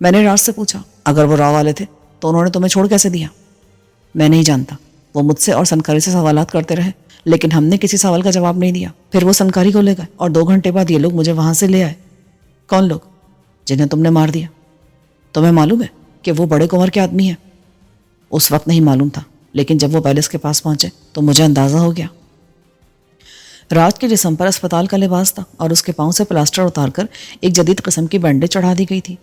میں نے راج سے پوچھا اگر وہ راہ والے تھے تو انہوں نے تمہیں چھوڑ کیسے دیا؟ میں نہیں جانتا، وہ مجھ سے اور سنکاری سے سوالات کرتے رہے لیکن ہم نے کسی سوال کا جواب نہیں دیا۔ پھر وہ سنکاری کو لے گئے اور 2 گھنٹے بعد یہ لوگ مجھے وہاں سے لے آئے۔ کون لوگ؟ جنہیں تم نے مار دیا۔ تمہیں معلوم ہے کہ وہ بڑے کنور کے آدمی ہیں؟ اس وقت نہیں معلوم تھا لیکن جب وہ پیلس کے پاس پہنچے تو مجھے اندازہ ہو گیا۔ راج کے جسم پر اسپتال کا لباس تھا اور اس کے پاؤں سے پلاسٹر اتار کر ایک جدید قسم کی بینڈیج چڑھا دی گئی تھی۔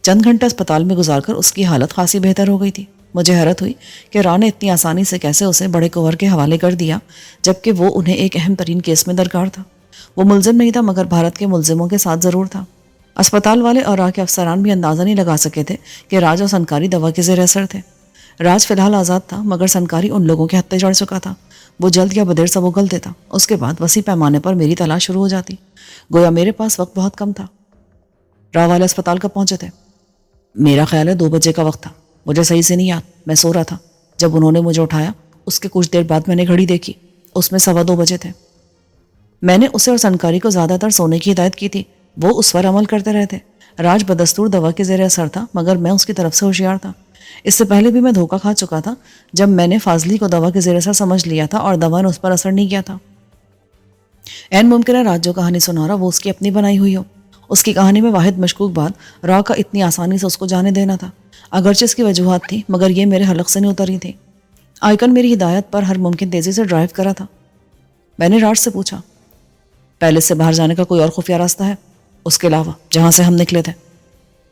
چند گھنٹے اسپتال میں گزار کر اس کی حالت خاصی بہتر ہو گئی تھی۔ مجھے حیرت ہوئی کہ راہ نے اتنی آسانی سے کیسے اسے بڑے کنور کے حوالے کر دیا جبکہ وہ انہیں ایک اہم ترین کیس میں درکار تھا۔ وہ ملزم نہیں تھا مگر بھارت کے ملزموں کے ساتھ ضرور تھا۔ اسپتال والے اور راہ کے افسران بھی اندازہ نہیں لگا سکے تھے کہ راج اور سنکاری دوا کے زیر اثر تھے۔ راج فی الحال آزاد تھا مگر سنکاری ان لوگوں کے ہتھے چڑھ چکا تھا۔ وہ جلد یا بدیر سب اگل دیتا۔ اس کے بعد وسیع پیمانے پر میری تلاش شروع ہو جاتی۔ گویا میرے پاس وقت بہت کم تھا۔ راہ والے اسپتال کب پہنچے تھے؟ میرا خیال ہے 2 بجے کا وقت تھا، مجھے صحیح سے نہیں یاد، میں سو رہا تھا۔ جب انہوں نے مجھے اٹھایا اس کے کچھ دیر بعد میں نے گھڑی دیکھی، اس میں 2:15 بجے تھے۔ میں نے اسے اور سنکاری کو زیادہ تر سونے کی ہدایت کی تھی، وہ اس پر عمل کرتے رہے تھے۔ راج بدستور دوا کے زیر اثر تھا مگر میں اس کی طرف سے ہوشیار تھا۔ اس سے پہلے بھی میں دھوکہ کھا چکا تھا جب میں نے فاضلی کو دوا کے زیر اثر سمجھ لیا تھا اور دوا نے اس پر اثر نہیں کیا تھا۔ عین ممکن ہے راج جو کہانی سنا رہا وہ اس کی اپنی بنائی ہوئی ہو۔ اس کی کہانی میں واحد مشکوک بات راہ کا اتنی آسانی سے اس کو جانے دینا تھا۔ اگرچہ اس کی وجوہات تھی مگر یہ میرے حلق سے نہیں اتری تھی۔ آئیکن میری ہدایت پر ہر ممکن تیزی سے ڈرائیو کرا تھا۔ میں نے راج سے پوچھا پیلس سے باہر جانے کا کوئی اور خفیہ راستہ ہے اس کے علاوہ جہاں سے ہم نکلے تھے؟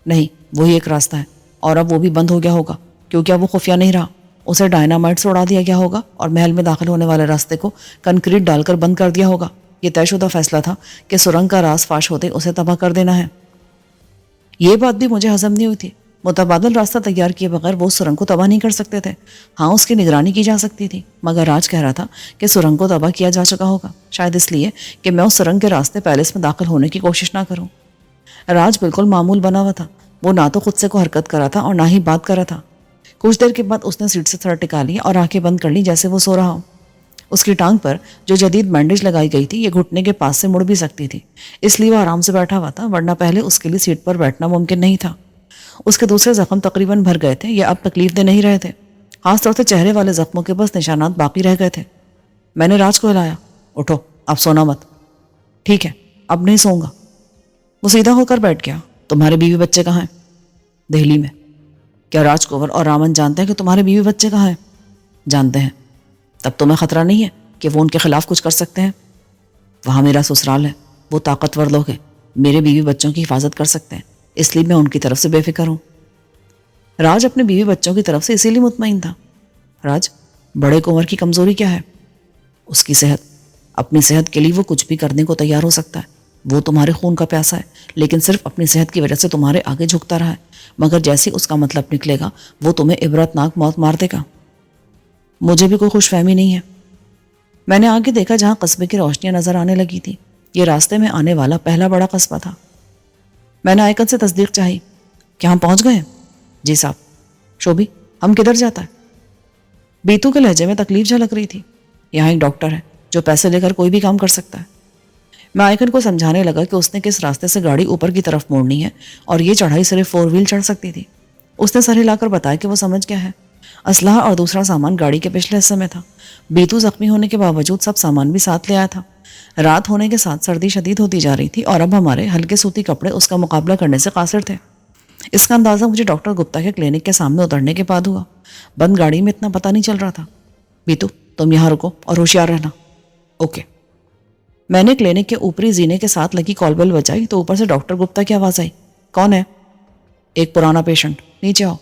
نہیں، وہی ایک راستہ ہے اور اب وہ بھی بند ہو گیا ہوگا کیونکہ اب وہ خفیہ نہیں رہا۔ اسے ڈائنامائٹ سے اڑا دیا گیا ہوگا اور محل میں داخل ہونے والے راستے کو کنکریٹ ڈال کر بند کر دیا ہوگا۔ یہ طے شدہ فیصلہ تھا کہ سرنگ کا راز فاش ہوتے اسے تباہ کر دینا ہے۔ یہ بات بھی مجھے ہضم نہیں ہوئی تھی۔ متبادل راستہ تیار کیے بغیر وہ سرنگ کو تباہ نہیں کر سکتے تھے۔ ہاں، اس کی نگرانی کی جا سکتی تھی مگر راج کہہ رہا تھا کہ سرنگ کو تباہ کیا جا چکا ہوگا، شاید اس لیے کہ میں اس سرنگ کے راستے پیلس میں داخل ہونے کی کوشش نہ کروں۔ راج بالکل معمول بنا ہوا تھا، وہ نہ تو خود سے کو حرکت کرا تھا اور نہ ہی بات کرا تھا۔ کچھ دیر کے بعد اس نے سیٹ سے سر ٹکا لیا اور آنکھیں بند کر لی جیسے وہ سو رہا ہو۔ اس کی ٹانگ پر جو جدید بینڈیج لگائی گئی تھی یہ گھٹنے کے پاس سے مڑ بھی سکتی تھی، اس لیے وہ آرام سے بیٹھا ہوا تھا، ورنہ پہلے اس کے لیے سیٹ پر بیٹھنا ممکن نہیں تھا۔ اس کے دوسرے زخم تقریباً بھر گئے تھے یا اب تکلیف دہ نہیں رہے تھے، خاص طور سے چہرے والے زخموں کے بس نشانات باقی رہ گئے تھے۔ میں نے راج کو ہلایا، اٹھو، اب سونا مت۔ ٹھیک ہے، اب نہیں سوؤں گا۔ وہ سیدھا ہو کر بیٹھ گیا۔ تمہارے بیوی بچے کہاں ہیں؟ دہلی میں۔ کیا راج کنور اور رامن جانتے ہیں کہ تمہارے بیوی بچے کہاں ہیں؟ جانتے ہیں۔ تب تمہیں خطرہ نہیں ہے کہ وہ ان کے خلاف کچھ کر سکتے ہیں؟ وہاں میرا سسرال ہے، وہ طاقتور لوگ ہیں، میرے بیوی بچوں کی حفاظت کر سکتے ہیں، اس لیے میں ان کی طرف سے بے فکر ہوں۔ راج اپنے بیوی بچوں کی طرف سے اسی لیے مطمئن تھا۔ راج، بڑے کنور کی کمزوری کیا ہے؟ اس کی صحت۔ اپنی صحت کے لیے وہ کچھ بھی کرنے کو تیار ہو سکتا ہے۔ وہ تمہارے خون کا پیاسا ہے لیکن صرف اپنی صحت کی وجہ سے تمہارے آگے جھکتا رہا ہے، مگر جیسے اس کا مطلب نکلے گا وہ تمہیں عبرتناک موت مار دے گا۔ مجھے بھی کوئی خوش فہمی نہیں ہے۔ میں نے آگے دیکھا جہاں قصبے کی روشنیاں نظر آنے لگی تھی۔ یہ راستے میں آنے والا پہلا بڑا قصبہ تھا۔ میں نے آئیکن سے تصدیق چاہی، کیا ہم پہنچ گئے ہیں؟ جی صاحب۔ شوبھی، ہم کدھر جاتا ہے؟ بیتو کے لہجے میں تکلیف جھلک رہی تھی۔ یہاں ایک ڈاکٹر ہے جو پیسے لے کر کوئی بھی کام کر سکتا ہے۔ میں آئیکن کو سمجھانے لگا کہ اس نے کس راستے سے گاڑی اوپر کی طرف موڑنی ہے اور یہ چڑھائی صرف 4 ویل چڑھ سکتی تھی۔ اس نے سر ہلا کر بتایا کہ وہ سمجھ گیا ہے۔ اسلحہ اور دوسرا سامان گاڑی کے پچھلے حصے میں تھا۔ بیتو زخمی ہونے کے باوجود سب سامان بھی ساتھ لے آیا تھا۔ رات ہونے کے ساتھ سردی شدید ہوتی جا رہی تھی اور اب ہمارے ہلکے سوتی کپڑے اس کا مقابلہ کرنے سے قاصر تھے۔ اس کا اندازہ مجھے ڈاکٹر گپتا کے کلینک کے سامنے اترنے کے بعد ہوا۔ بند گاڑی میں اتنا پتہ نہیں چل رہا تھا۔ بیتو، تم یہاں رکو اور ہوشیار رہنا۔ اوکے۔ میں نے کلینک کے اوپری زینے کے ساتھ لگی کال بیل بجائی تو اوپر سے ڈاکٹر گپتا کی آواز آئی، کون ہے؟ ایک پرانا پیشنٹ، نیچے آؤ۔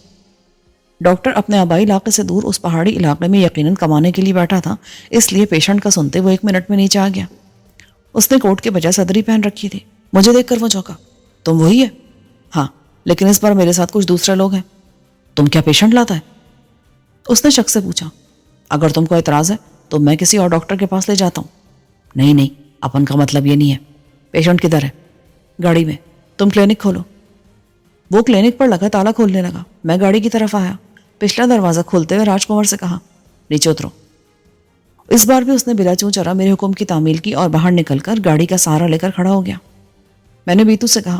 ڈاکٹر اپنے آبائی علاقے سے دور اس پہاڑی علاقے میں یقیناً کمانے کے لیے بیٹھا تھا، اس لیے پیشنٹ کا سنتے وہ 1 منٹ میں نیچے آ گیا۔ اس نے کوٹ کے بجائے صدری پہن رکھی تھی۔ مجھے دیکھ کر وہ چونکا، تم وہی ہے؟ ہاں، لیکن اس بار میرے ساتھ کچھ دوسرے لوگ ہیں۔ تم کیا پیشنٹ لاتا ہے؟ اس نے شک سے پوچھا۔ اگر تم کو اعتراض ہے تو میں کسی اور ڈاکٹر کے پاس لے جاتا ہوں۔ نہیں، اپن کا مطلب یہ نہیں ہے۔ پیشنٹ کدھر ہے؟ گاڑی میں۔ تم کلینک کھولو۔ وہ کلینک پر لگا تالا کھولنے لگا۔ میں گاڑی کی طرف آیا۔ پچھلا دروازہ کھولتے ہوئے راج کنور سے کہا، نیچے اترو۔ اس بار بھی اس نے بلا چوں چرا میرے حکم کی تعمیل کی اور باہر نکل کر گاڑی کا سہارا لے کر کھڑا ہو گیا۔ میں نے بیتو سے کہا،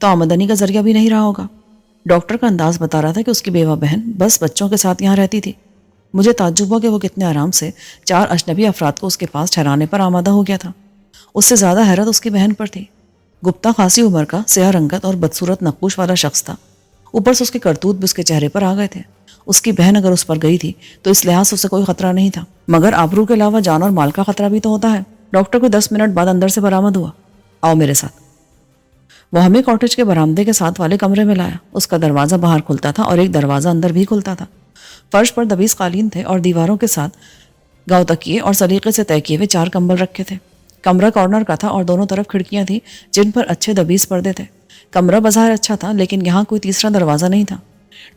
تو آمدنی کا ذریعہ بھی نہیں رہا ہوگا۔ ڈاکٹر کا انداز بتا رہا تھا کہ اس کی بیوہ بہن بس بچوں کے ساتھ یہاں رہتی تھی۔ مجھے تعجب ہوا کہ وہ کتنے آرام سے 4 اجنبی افراد کو اس کے پاس ٹھہرانے پر آمادہ ہو گیا تھا۔ اس سے زیادہ حیرت اس کی بہن پر تھی۔ گپتا خاصی عمر کا، سیاہ رنگت اور بدصورت نقوش والا شخص تھا۔ اوپر سے اس کے کرتوت بھی اس کے چہرے پر آ گئے تھے۔ اس کی بہن اگر اس پر گئی تھی تو اس لحاظ سے اسے کوئی خطرہ نہیں تھا، مگر آبرو کے علاوہ جان اور مال کا خطرہ بھی تو ہوتا ہے۔ ڈاکٹر کو 10 منٹ بعد اندر سے برآمد ہوا۔ آؤ میرے ساتھ۔ وہ ہمیں کاٹیج کے برآمدے کے ساتھ والے کمرے میں لایا۔ اس کا دروازہ باہر کھلتا تھا اور ایک دروازہ اندر بھی کھلتا تھا۔ فرش پر دبیز قالین تھے اور دیواروں کے ساتھ گاؤ تکیے اور سلیقے سے طے کیے ہوئے 4 کمبل رکھے تھے۔ کمرہ کارنر کا تھا اور دونوں طرف کھڑکیاں تھیں جن پر اچھے دبیز پردے تھے۔ کمرہ بظاہر اچھا تھا لیکن یہاں کوئی تیسرا دروازہ نہیں تھا۔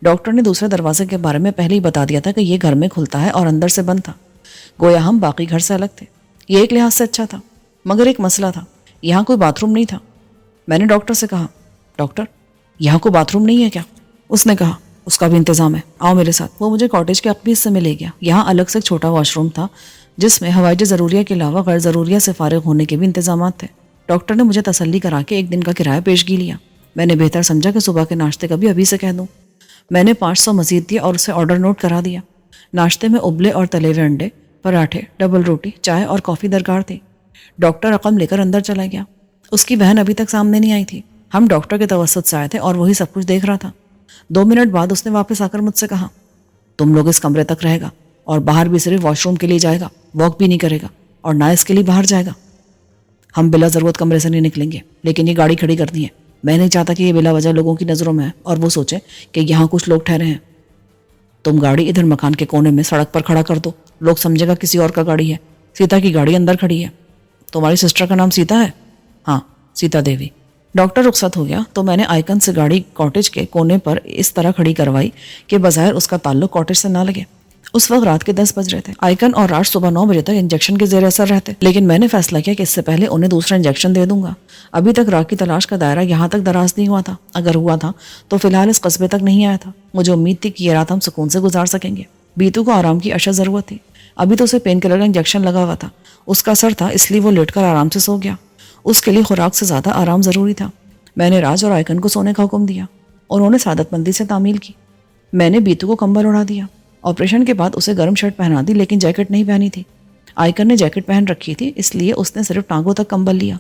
ڈاکٹر نے دوسرے دروازے کے بارے میں پہلے ہی بتا دیا تھا کہ یہ گھر میں کھلتا ہے اور اندر سے بند تھا، گویا ہم باقی گھر سے الگ تھے۔ یہ ایک لحاظ سے اچھا تھا، مگر ایک مسئلہ تھا، یہاں کوئی باتھ روم نہیں تھا۔ میں نے ڈاکٹر سے کہا، ڈاکٹر یہاں کوئی باتھ روم نہیں ہے کیا؟ اس نے کہا، اس کا بھی انتظام ہے، آؤ میرے ساتھ۔ وہ مجھے کاٹیج کے عقبی حصے میں لے گیا۔ یہاں الگ سے ایک چھوٹا واش روم تھا جس میں حوائج ضروریہ کے علاوہ غیر ضروریہ سے فارغ ہونے کے بھی انتظامات تھے۔ ڈاکٹر نے مجھے تسلی کرا کے 1 دن کا کرایہ پیشگی لیا۔ میں نے بہتر سمجھا کہ صبح کے ناشتے کا بھی ابھی سے کہہ دوں۔ میں نے 500 مزید دیا اور اسے آرڈر نوٹ کرا دیا۔ ناشتے میں ابلے اور تلے ہوئے انڈے، پراٹھے، ڈبل روٹی، چائے اور کافی درکار تھی۔ ڈاکٹر رقم لے کر اندر چلا گیا۔ اس کی بہن ابھی تک سامنے نہیں آئی تھی۔ ہم ڈاکٹر کے توسط سے آئے تھے اور وہی سب کچھ دیکھ رہا تھا۔ 2 منٹ بعد اس نے واپس آ کر مجھ سے کہا، تم لوگ اس کمرے تک رہے گا اور باہر بھی صرف واش روم کے لیے جائے گا، واک بھی نہیں کرے گا اور نہ اس کے لیے باہر جائے گا۔ ہم بلا ضرورت کمرے سے نہیں نکلیں گے، لیکن یہ گاڑی کھڑی کرنی ہے۔ میں نہیں چاہتا کہ یہ بلا وجہ لوگوں کی نظروں میں ہے اور وہ سوچیں کہ یہاں کچھ لوگ ٹھہرے ہیں۔ تم گاڑی ادھر مکان کے کونے میں سڑک پر کھڑا کر دو، لوگ سمجھے گا کسی اور کا گاڑی ہے۔ سیتا کی گاڑی اندر کھڑی ہے۔ تمہاری سسٹر کا نام سیتا ہے؟ ہاں، سیتا دیوی۔ ڈاکٹر رخصت ہو گیا تو میں نے آئیکن سے گاڑی کاٹیج کے کونے پر اس طرح کھڑی کروائی کہ بظاہر اس کا تعلق کاٹیج سے نہ لگے۔ اس وقت رات کے 10 بج رہے تھے۔ آئیکن اور راج صبح 9 بجے تک انجیکشن کے زیر اثر رہتے، لیکن میں نے فیصلہ کیا کہ اس سے پہلے انہیں دوسرا انجیکشن دے دوں گا۔ ابھی تک راج کی تلاش کا دائرہ یہاں تک دراز نہیں ہوا تھا، اگر ہوا تھا تو فی الحال اس قصبے تک نہیں آیا تھا۔ مجھے امید تھی کہ یہ رات ہم سکون سے گزار سکیں گے۔ بیتو کو آرام کی اشد ضرورت تھی۔ ابھی تو اسے پین کلر کا انجیکشن لگا ہوا تھا۔ اس کا سر تھا، اس لیے وہ لیٹ کر آرام سے سو گیا۔ اس کے لیے خوراک سے زیادہ آرام ضروری تھا۔ میں نے راج اور آئیکن کو سونے کا حکم دیا۔ انہوں نے سعادت مندی سے تعمیل کی۔ میں نے بیتو کو کمبل اڑا دیا۔ آپریشن کے بعد اسے گرم شرٹ پہنا دی لیکن جیکٹ نہیں پہنی تھی۔ آئیکن نے جیکٹ پہن رکھی تھی، اس لیے اس نے صرف ٹانگوں تک کمبل لیا۔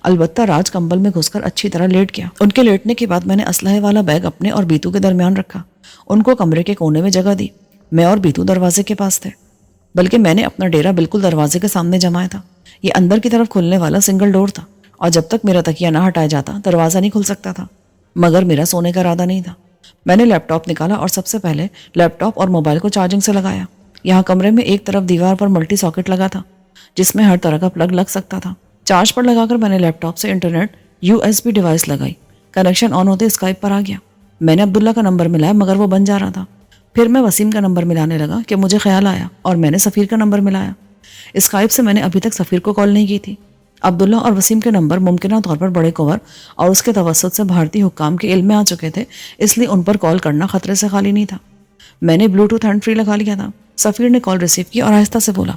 البتہ راج کمبل میں گھس کر اچھی طرح لیٹ گیا۔ ان کے لیٹنے کے بعد میں نے اسلحے والا بیگ اپنے اور بیتو کے درمیان رکھا۔ ان کو کمرے کے کونے میں جگہ دی۔ میں اور بیتو دروازے کے پاس تھے، بلکہ میں نے اپنا ڈیرا بالکل دروازے کے سامنے جمایا تھا۔ یہ اندر کی طرف کھلنے والا سنگل ڈور تھا اور جب تک میرا تکیہ نہ ہٹایا جاتا دروازہ نہیں کھل سکتا تھا، مگر میرا سونے کا ارادہ نہیں تھا۔ میں نے لیپ ٹاپ نکالا اور سب سے پہلے لیپ ٹاپ اور موبائل کو چارجنگ سے لگایا۔ یہاں کمرے میں ایک طرف دیوار پر ملٹی ساکٹ لگا تھا جس میں ہر طرح کا پلگ لگ سکتا تھا۔ چارج پر لگا کر میں نے لیپ ٹاپ سے انٹرنیٹ USB ڈیوائس لگائی۔ کنیکشن آن ہوتے اسکائپ پر آ گیا۔ میں نے عبداللہ کا نمبر ملایا مگر وہ بند جا رہا تھا۔ پھر میں وسیم کا نمبر ملانے لگا کہ مجھے خیال آیا اور میں نے سفیر کا نمبر ملایا۔ اسکائپ سے میں نے ابھی تک سفیر کو کال نہیں کی تھی۔ عبداللہ اور وسیم کے نمبر ممکنہ طور پر بڑے کنور اور اس کے توسط سے بھارتی حکام کے علم میں آ چکے تھے، اس لیے ان پر کال کرنا خطرے سے خالی نہیں تھا۔ میں نے بلوٹوتھ ہینڈ فری لگا لیا تھا۔ سفیر نے کال ریسیو کی اور آہستہ سے بولا،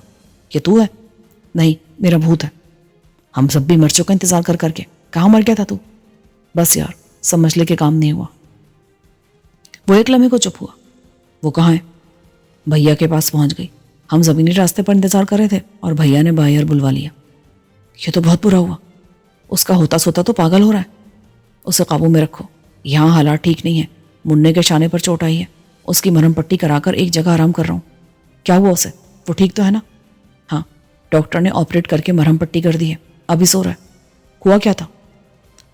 یہ تو ہے؟ نہیں، میرا بھوت ہے۔ ہم سب بھی مر چکے انتظار کر کر کے۔ کہاں مر گیا تھا تو؟ بس یار، سمجھ لے کہ کام نہیں ہوا۔ وہ ایک لمحے کو چپ ہوا۔ وہ کہاں ہے؟ بھیا کے پاس پہنچ گئی۔ ہم زمینی راستے پر انتظار کر رہے تھے اور بھیا نے باہر بلوا لیا۔ یہ تو بہت برا ہوا۔ اس کا ہوتا سوتا تو پاگل ہو رہا ہے۔ اسے قابو میں رکھو، یہاں حالات ٹھیک نہیں ہیں۔ مننے کے شانے پر چوٹ آئی ہے، اس کی مرہم پٹی کرا کر ایک جگہ آرام کر رہا ہوں۔ کیا ہوا اسے؟ وہ ٹھیک تو ہے نا؟ ہاں، ڈاکٹر نے آپریٹ کر کے مرہم پٹی کر دی ہے، ابھی سو رہا ہے۔ ہوا کیا تھا؟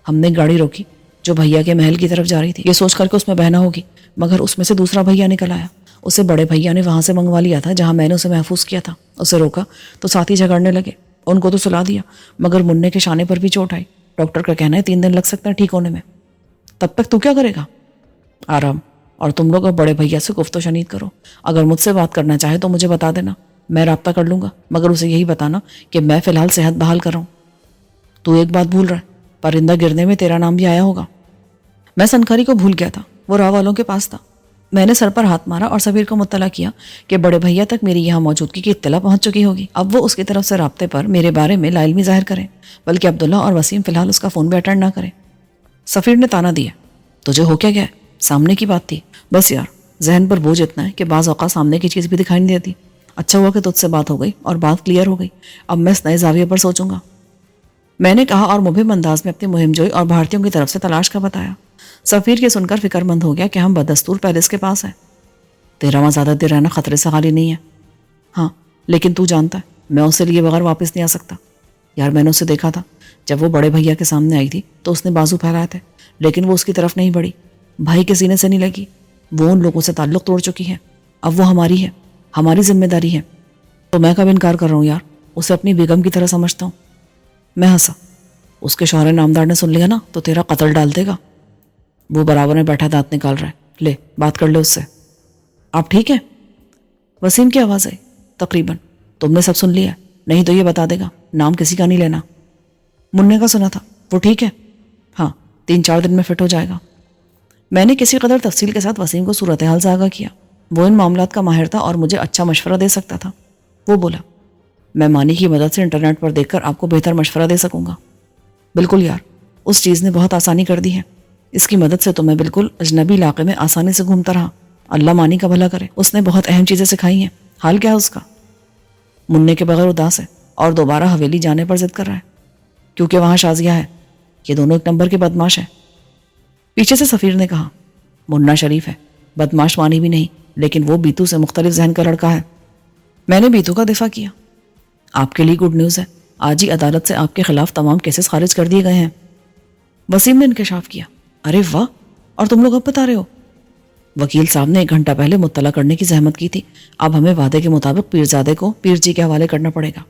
ہم نے گاڑی روکی جو بھیا کے محل کی طرف جا رہی تھی، یہ سوچ کر کے اس میں بہنا ہوگی، مگر اس میں سے دوسرا بھیا نکل آیا۔ اسے بڑے بھیا نے وہاں سے منگوا لیا تھا جہاں میں نے اسے محفوظ کیا تھا۔ اسے روکا تو ساتھی جھگڑنے لگے، ان کو تو سلا دیا مگر مننے کے شانے پر بھی چوٹ آئی۔ ڈاکٹر کا کہنا ہے 3 دن لگ سکتے ہیں ٹھیک ہونے میں۔ تب تک تو کیا کرے گا؟ آرام، اور تم لوگ اب بڑے بھیا سے گفت و شنید کرو۔ اگر مجھ سے بات کرنا چاہے تو مجھے بتا دینا، میں رابطہ کر لوں گا، مگر اسے یہی بتانا کہ میں فی الحال صحت بحال کر رہا ہوں۔ تو ایک بات بھول رہا ہے، پرندہ گرنے میں تیرا نام بھی آیا ہوگا۔ میں سنکاری کو بھول گیا تھا، وہ راہ والوں کے پاس تھا۔ میں نے سر پر ہاتھ مارا اور سفیر کو مطلع کیا کہ بڑے بھیا تک میری یہاں موجودگی کی اطلاع پہنچ چکی ہوگی۔ اب وہ اس کی طرف سے رابطے پر میرے بارے میں لا علمی ظاہر کریں، بلکہ عبداللہ اور وسیم فی الحال اس کا فون بھی اٹینڈ نہ کریں۔ سفیر نے تانا دیا. تجھے ہو کیا گیا ہے؟ سامنے کی بات تھی. بس یار ذہن پر بوجھ اتنا ہے کہ بعض اوقات سامنے کی چیز بھی دکھائی نہیں دیتی. اچھا ہوا کہ تجھ سے بات ہو گئی اور بات کلیئر ہو گئی. اب میں اس نئے زاویے پر سوچوں گا. میں نے کہا اور مبہم انداز میں اپنی مہم جوئی اور بھارتیوں کی طرف سے تلاش کا بتایا. سفیر یہ سن کر فکر مند ہو گیا کہ ہم بدستور پیلس کے پاس ہیں. تیرا وہاں زیادہ دیر رہنا خطرے سے خالی نہیں ہے. ہاں لیکن تو جانتا ہے میں اسے لیے بغیر واپس نہیں آ سکتا. یار میں نے اسے دیکھا تھا جب وہ بڑے بھیا کے سامنے آئی تھی تو اس نے بازو پھیلائے تھے لیکن وہ اس کی طرف نہیں بڑھی. بھائی کے سینے سے نہیں لگی. وہ ان لوگوں سے تعلق توڑ چکی ہے. اب وہ ہماری ہے, ہماری ذمہ داری ہے. تو میں کب انکار کر رہا ہوں یار, اسے اپنی بیگم کی طرح سمجھتا ہوں. میں ہنسا. اس کے شوہر نامدار نے سن لیا نا تو تیرا قتل ڈال دے گا. وہ برابر میں بیٹھا دانت نکال رہا ہے. لے بات کر لے اس سے. آپ ٹھیک ہے؟ وسیم کی آواز آئی. تقریباً. تم نے سب سن لیا؟ نہیں تو یہ بتا دے گا, نام کسی کا نہیں لینا. منع کا سنا تھا. وہ ٹھیک ہے؟ ہاں 3-4 دن میں فٹ ہو جائے گا. میں نے کسی قدر تفصیل کے ساتھ وسیم کو صورتحال سے آگاہ کیا. وہ ان معاملات کا ماہر تھا اور مجھے اچھا مشورہ دے سکتا تھا. وہ بولا میں مانی کی مدد سے انٹرنیٹ پر دیکھ کر آپ کو بہتر مشورہ دے سکوں گا. بالکل یار, اس چیز نے بہت آسانی کر دی ہے. اس کی مدد سے تو میں بالکل اجنبی علاقے میں آسانی سے گھومتا رہا. اللہ مانی کا بھلا کرے, اس نے بہت اہم چیزیں سکھائی ہیں. حال کیا ہے اس کا؟ منع کے بغیر اداس ہے اور دوبارہ حویلی جانے پر ضد کر رہا ہے کیونکہ وہاں شازیہ ہے. یہ دونوں ایک نمبر کے بدماش ہیں. پیچھے سے سفیر نے کہا منع شریف ہے, بدماش مانی بھی نہیں, لیکن وہ بیتو سے مختلف ذہن کا لڑکا ہے. میں نے بیتو کا دفاع کیا. آپ کے لیے گڈ نیوز ہے, آج ہی عدالت سے آپ کے خلاف تمام کیسز خارج کر دیے گئے ہیں. وسیم نے انکشاف کیا. ارے واہ, اور تم لوگ اب بتا رہے ہو؟ وکیل صاحب نے 1 گھنٹہ پہلے مطلع کرنے کی زحمت کی تھی. اب ہمیں وعدے کے مطابق پیرزادے کو پیر جی کے حوالے کرنا پڑے گا.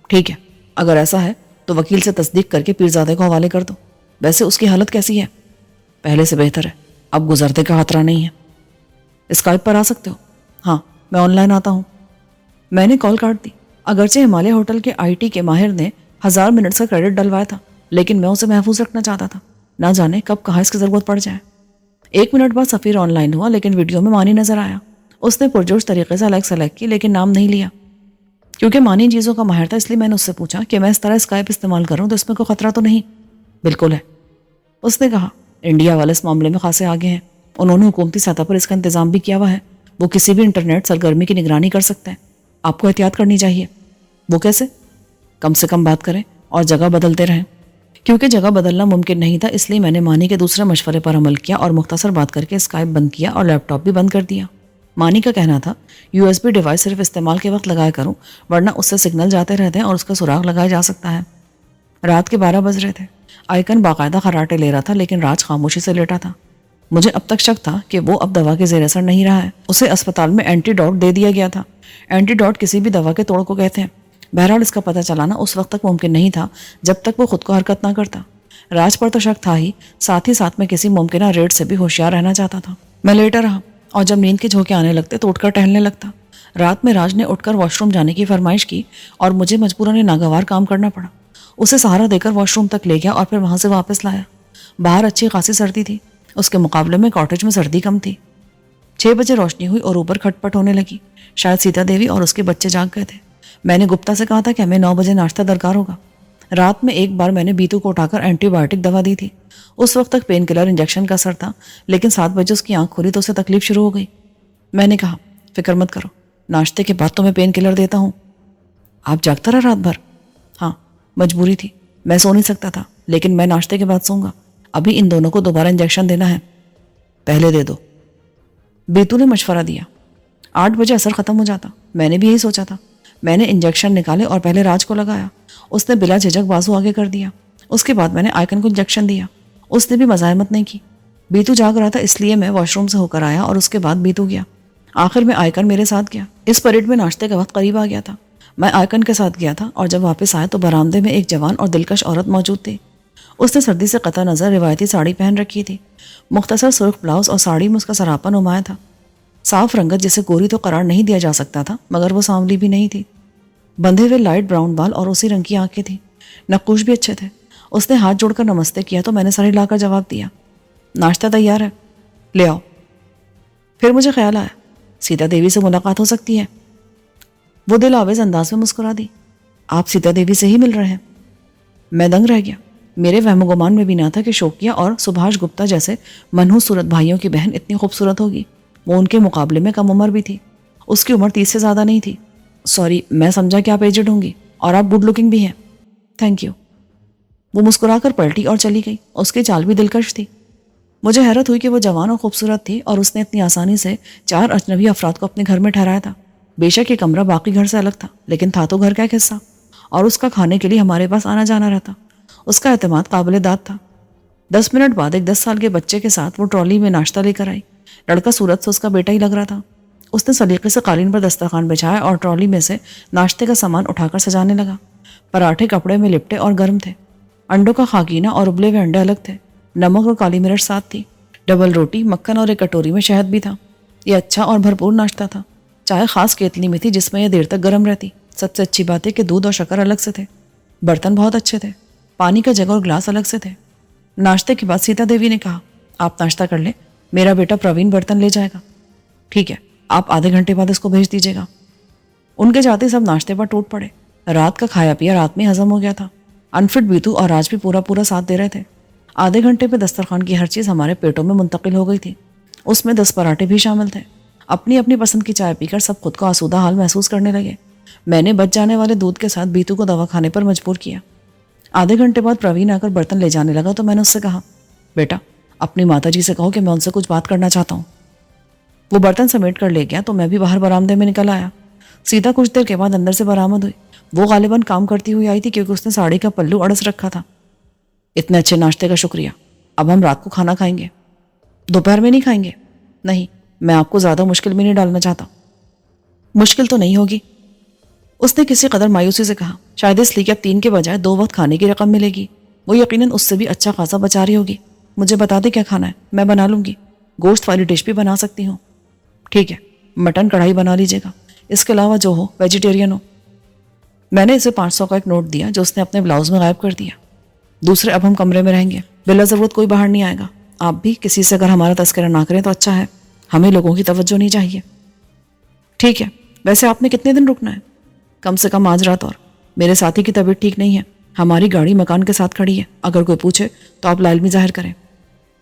ٹھیک ہے, اگر ایسا ہے تو وکیل سے تصدیق کر کے پیرزادے کو حوالے کر دو. ویسے اس کی حالت کیسی ہے؟ پہلے سے بہتر ہے, اب گزرتے کا خطرہ نہیں ہے. اسکائپ پر آ سکتے ہو؟ ہاں میں آن لائن آتا ہوں. میں نے کال کاٹ دی. اگرچہ ہمالیہ ہوٹل کے IT کے ماہر نے 1000 منٹس کا کریڈٹ ڈلوایا تھا لیکن میں اسے محفوظ رکھنا چاہتا تھا. نہ جانے کب کہاں اس کی ضرورت پڑ جائے. 1 منٹ بعد سفیر آن لائن ہوا لیکن ویڈیو میں مانی نظر آیا. اس نے پرجوش طریقے سے الگ سلیکٹ کی لیکن نام نہیں لیا. کیونکہ مانی ان چیزوں کا ماہر تھا اس لیے میں نے اس سے پوچھا کہ میں اس طرح اسکائپ استعمال کروں تو اس میں کوئی خطرہ تو نہیں؟ بالکل ہے, اس نے کہا. انڈیا والے اس معاملے میں خاصے آگے ہیں. انہوں نے حکومتی سطح پر اس کا انتظام بھی کیا ہوا ہے. وہ کسی بھی انٹرنیٹ سرگرمی کی نگرانی کر سکتے ہیں. آپ کو احتیاط کرنی چاہیے. وہ کیسے؟ کم سے کم بات کریں اور جگہ بدلتے رہیں. کیونکہ جگہ بدلنا ممکن نہیں تھا اس لیے میں نے مانی کے دوسرے مشورے پر عمل کیا اور مختصر بات کر کے اسکائپ بند کیا اور لیپ ٹاپ بھی بند کر دیا. مانی کا کہنا تھا USB ڈیوائس صرف استعمال کے وقت لگایا کروں ورنہ اس سے سگنل جاتے رہتے ہیں اور اس کا سراغ لگایا جا سکتا ہے. رات کے 12 بج رہے تھے. آئیکن باقاعدہ خراٹے لے رہا تھا لیکن راج خاموشی سے لیٹا تھا. مجھے اب تک شک تھا کہ وہ اب دوا کے زیر اثر نہیں رہا ہے. اسے اسپتال میں اینٹی ڈاٹ دے دیا گیا تھا. اینٹی ڈاٹ کسی بھی دوا کے توڑ کو کہتے ہیں. بہرحال اس کا پتہ چلانا اس وقت تک ممکن نہیں تھا جب تک وہ خود کو حرکت نہ کرتا. راج پر تو شک تھا ہی ساتھ میں کسی ممکنہ ریڈ سے بھی ہوشیار رہنا چاہتا تھا. میں لیٹا رہا اور جب نیند کے جھونکے آنے لگتے تو اٹھ کر ٹہلنے لگتا. رات میں راج نے اٹھ کر واش روم جانے کی فرمائش کی اور مجھے مجبوراً ناگوار کام کرنا پڑا. اسے سہارا دے کر واش روم تک لے گیا اور پھر وہاں سے واپس لایا. باہر اچھی خاصی سردی تھی. اس کے مقابلے میں کاٹیج میں سردی کم تھی. 6 بجے روشنی ہوئی اور اوپر کھٹ پٹ ہونے لگی. شاید سیتا دیوی اور اس کے بچے جاگ گئے تھے. میں نے گپتا سے کہا تھا کہ ہمیں 9 بجے ناشتہ درکار ہوگا. رات میں ایک بار میں نے بیتو کو اٹھا کر اینٹی بایوٹک دوا دی تھی. اس وقت تک پین کلر انجیکشن کا اثر تھا لیکن 7 بجے اس کی آنکھ کھلی تو اسے تکلیف شروع ہو گئی. میں نے کہا فکر مت کرو, ناشتے کے بعد تو میں پین کلر دیتا ہوں. آپ جاگتا رہا رات بھر؟ ہاں مجبوری تھی, میں سو نہیں سکتا تھا لیکن میں ناشتے کے بعد سوں گا. ابھی ان دونوں کو دوبارہ انجیکشن دینا ہے. پہلے دے دو. بیتو نے مشورہ دیا. 8 بجے اثر ختم ہو جاتا. میں نے بھی یہی سوچا تھا. میں نے انجیکشن نکالے اور پہلے راج کو لگایا. اس نے بلا جھجک بازو آگے کر دیا. اس کے بعد میں نے آئیکن کو انجیکشن دیا. اس نے بھی مزاحمت نہیں کی. بیتو جاگ رہا تھا اس لیے میں واش روم سے ہو کر آیا اور اس کے بعد بیتو گیا. آخر میں آئیکن میرے ساتھ گیا. اس پریڈ میں ناشتے کا وقت قریب آ گیا تھا. میں آئیکن کے ساتھ گیا تھا اور جب واپس آیا تو برآمدے میں ایک جوان اور دلکش عورت موجود تھی. اس نے سردی سے قطع نظر روایتی ساڑی پہن رکھی تھی. مختصر سرخ بلاؤز اور ساڑی میں اس کا سراپا نمایاں تھا. صاف رنگت جسے گوری تو قرار نہیں دیا جا سکتا تھا مگر وہ سانولی بھی نہیں تھی. بندھے ہوئے لائٹ براؤن بال اور اسی رنگ کی آنکھیں تھیں. نقوش بھی اچھے تھے. اس نے ہاتھ جوڑ کر نمستے کیا تو میں نے سر ہلا کر جواب دیا. ناشتہ تیار ہے, لے آؤ. پھر مجھے خیال آیا سیتا دیوی سے ملاقات ہو سکتی ہے. وہ دل آویز انداز میں مسکرا دی. آپ سیتا دیوی سے ہی مل رہے ہیں؟ میں دنگ رہ گیا. میرے وہم و گمان میں بھی نہ تھا کہ شوکیا اور سبھاش گپتا جیسے منحوس صورت بھائیوں کی بہن اتنی خوبصورت ہوگی. وہ ان کے مقابلے میں کم عمر بھی تھی. اس کی عمر 30 سے زیادہ نہیں تھی. سوری، میں سمجھا کہ آپ ایجڈ ہوں گی اور آپ گڈ لکنگ بھی ہیں. Thank you. وہ مسکرا کر پلٹی اور چلی گئی. اس کی چال بھی دلکش تھی. مجھے حیرت ہوئی کہ وہ جوان اور خوبصورت تھی اور اس نے اتنی آسانی سے 4 اجنبی افراد کو اپنے گھر میں ٹھہرایا تھا. بے شک یہ کمرہ باقی گھر سے الگ تھا، لیکن تھا تو گھر کا ایک حصہ، اور اس کا کھانے کے لیے ہمارے پاس آنا جانا رہتا. اس کا اعتماد قابل داد تھا. 10 منٹ بعد ایک 10 سال کے بچے کے ساتھ وہ ٹرالی میں ناشتہ لے کر آئی. لڑکا صورت سے اس کا بیٹا ہی لگ رہا تھا. اس نے سلیقے سے قالین پر دسترخوان بچھایا اور ٹرالی میں سے ناشتے کا سامان اٹھا کر سجانے لگا. پراٹھے کپڑے میں لپٹے اور گرم تھے. انڈوں کا خاکینہ اور ابلے ہوئے انڈے الگ تھے. نمک اور کالی مرچ ساتھ تھی. ڈبل روٹی، مکھن اور ایک کٹوری میں شہد بھی تھا. یہ اچھا اور بھرپور ناشتہ تھا. چائے خاص کیتلی میں تھی جس میں یہ دیر تک گرم رہتی. سب سے اچھی بات ہے کہ دودھ اور شکر الگ سے تھے. برتن بہت اچھے تھے. پانی کا جگ اور گلاس الگ سے تھے. ناشتے کے بعد سیتا دیوی نے کہا، آپ ناشتہ کر لیں، میرا بیٹا پروین برتن لے جائے گا. ٹھیک ہے، آپ آدھے گھنٹے بعد اس کو بھیج دیجیے گا. ان کے جاتے سب ناشتے پر ٹوٹ پڑے. رات کا کھایا پیا رات میں ہضم ہو گیا تھا. انفٹ بیتو اور آج بھی پورا ساتھ دے رہے تھے. آدھے گھنٹے پہ دسترخوان کی ہر چیز ہمارے پیٹوں میں منتقل ہو گئی تھی. اس میں 10 پراٹھے بھی شامل تھے. اپنی اپنی پسند کی چائے پی کر سب خود کو آسودہ حال محسوس کرنے لگے. میں نے بچ جانے والے دودھ کے ساتھ بیتو کو دوا کھانے پر مجبور کیا. آدھے گھنٹے بعد پروین آ کر برتن لے جانے لگا تو میں نے اس سے کہا، بیٹا اپنی ماتا جی سے کہو کہ میں ان سے کچھ بات کرنا چاہتا ہوں. وہ برتن سمیٹ کر لے گیا تو میں بھی باہر برآمدے میں نکل آیا. سیتا کچھ دیر کے بعد اندر سے برآمد ہوئی. وہ غالباً کام کرتی ہوئی آئی تھی کیونکہ اس نے ساڑی کا پلو اڑس رکھا تھا. اتنے اچھے ناشتے کا شکریہ. اب ہم رات کو کھانا کھائیں گے. دوپہر میں نہیں کھائیں گے؟ نہیں، میں آپ کو زیادہ مشکل میں نہیں ڈالنا چاہتا. مشکل تو نہیں ہوگی، اس نے کسی قدر مایوسی سے کہا. شاید اس لیے کہ اب 3 کے بجائے 2 وقت کھانے کی رقم ملے گی. وہ یقیناً اس سے بھی اچھا خاصا بچا رہی ہوگی. مجھے بتا دے کیا کھانا ہے، میں بنا لوں گی. گوشت والی ڈش بھی بنا سکتی ہوں. ٹھیک ہے، مٹن کڑھائی بنا لیجیے گا. اس کے علاوہ جو ہو ویجیٹیرین ہو. میں نے اسے 500 کا ایک نوٹ دیا جو اس نے اپنے بلاؤز میں غائب کر دیا. دوسرے، اب ہم کمرے میں رہیں گے، بلا ضرورت کوئی باہر نہیں آئے گا. آپ بھی کسی سے اگر ہمارا تذکرہ نہ کریں تو اچھا ہے. ہمیں لوگوں کی توجہ نہیں چاہیے. ٹھیک ہے. ویسے آپ نے کتنے دن رکنا ہے؟ کم سے کم آج رات. اور میرے ساتھی کی طبیعت ٹھیک نہیں ہے. ہماری گاڑی مکان کے ساتھ کھڑی ہے. اگر کوئی پوچھے تو آپ لالمی ظاہر کریں.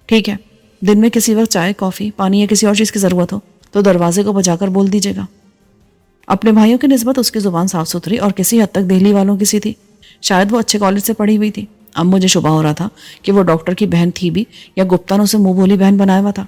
ٹھیک ہے. دن میں کسی وقت چائے، کافی، پانی یا کسی اور چیز کی ضرورت ہو تو دروازے کو بجا کر بول دیجیے گا. اپنے بھائیوں کی نسبت اس کی زبان صاف ستھری اور کسی حد تک دہلی والوں کی سی تھی. شاید وہ اچھے کالج سے پڑھی ہوئی تھی. اب مجھے شبہ ہو رہا تھا کہ وہ ڈاکٹر کی بہن تھی بھی یا گپتا نے اسے منہ بولی بہن بنایا ہوا تھا.